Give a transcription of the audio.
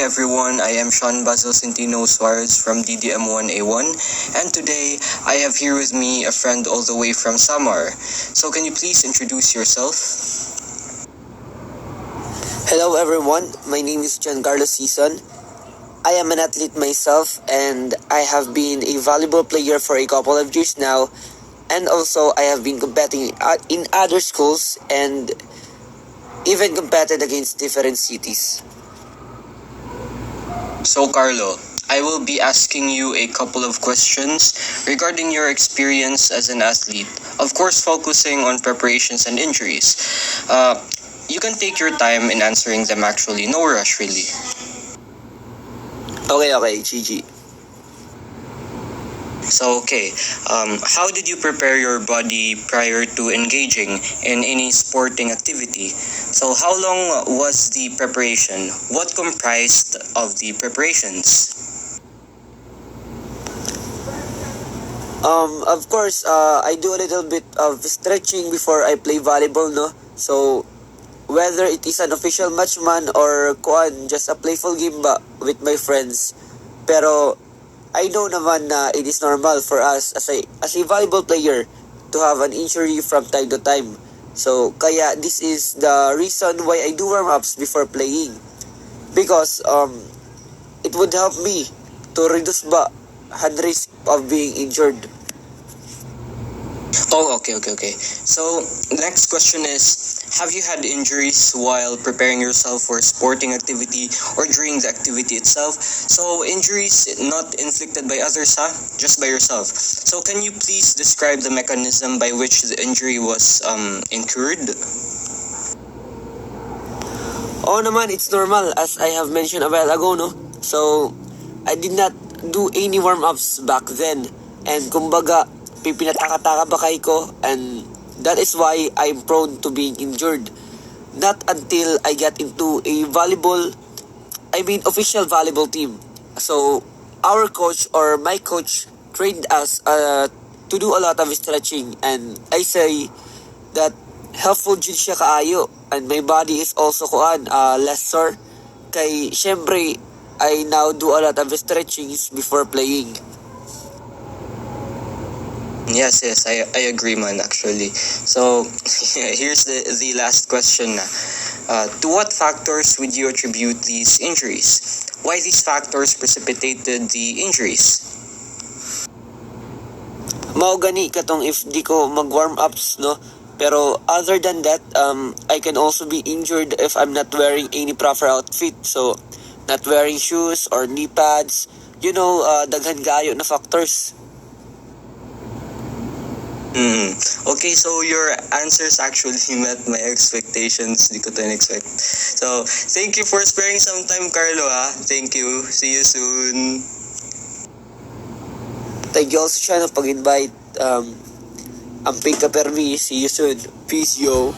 everyone, I am Sean Basil Centino Suarez from DDM1A1, and today I have here with me a friend all the way from Samar. So can you please introduce yourself? Hello everyone, my name is Giancarlo Season. I am an athlete myself and I have been a volleyball player for a couple of years now, and also I have been competing in other schools and even competed against different cities. So Carlo, I will be asking you a couple of questions regarding your experience as an athlete. Of course, focusing on preparations and injuries. You can take your time in answering them actually, no rush really. Okay, GG. So how did you prepare your body prior to engaging in any sporting activity? So how long was the preparation? What comprised of the preparations? Of course, I do a little bit of stretching before I play volleyball, no? So, whether it is an official match man or just a playful game ba with my friends. Pero, I know naman na it is normal for us as a volleyball player to have an injury from time to time. So, kaya this is the reason why I do warm-ups before playing. Because, it would help me to reduce hand risk of being injured. Oh, okay. So, next question is, have you had injuries while preparing yourself for sporting activity or during the activity itself? So, injuries not inflicted by others, just by yourself. So, can you please describe the mechanism by which the injury was incurred? Oo naman, it's normal as I have mentioned a while ago, no? So, I did not do any warm-ups back then. And kumbaga, pipinataka-taka ba kay ko, and that is why I'm prone to being injured. Not until I get into a official volleyball team. So, our coach or my coach trained us to do a lot of stretching, and I say that helpful jud siya kaayo, and my body is also less sore. Kay syempre, I now do a lot of stretchings before playing. Yes, I agree, man, actually. So, here's the last question na. To what factors would you attribute these injuries? Why these factors precipitated the injuries? Mao gani katong if di ko mag-warm-ups, no? Pero other than that, I can also be injured if I'm not wearing any proper outfit. So, not wearing shoes or knee pads. Daghan gayo na factors. Okay, so your answers actually met my expectations. Di ko to expect. So, thank you for sparing some time, Carlo, Thank you. See you soon. Thank you also siya na pag-invite. Amping ka permi. See you soon. Peace, yo.